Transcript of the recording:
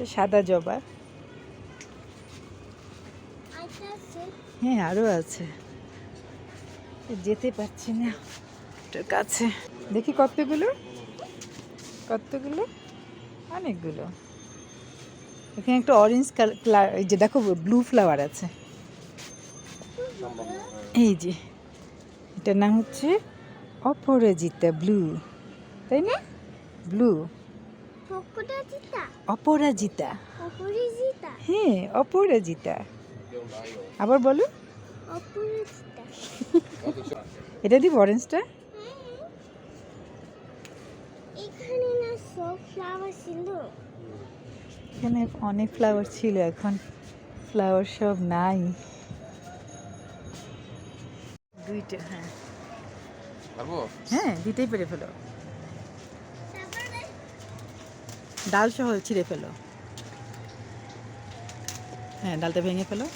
এটা সাদা জবা। হ্যাঁ আরও আছে, যেতে পারছি না ওটার কাছে। দেখি কতগুলো, কতগুলো, অনেকগুলো। এখানে একটা অরেঞ্জ কালার, এই যে দেখো ব্লু ফ্লাওয়ার আছে, এই যে এটার নাম হচ্ছে অপরাজিতা ব্লু, তাই না? ব্লু অপরাজিতা, হ্যাঁ অপরাজিতা। আবার বলো, এটা দিব অরেঞ্জটা। এখানে অনেক ফ্লাওয়ার ছিল, এখন ফ্লাওয়ার সব নাই। দুইটা, হ্যাঁ হ্যাঁ দিতেই পেরে ফেলো, ডাল সহ ছিঁড়ে ফেলো, হ্যাঁ ডালটা ভেঙে ফেলো।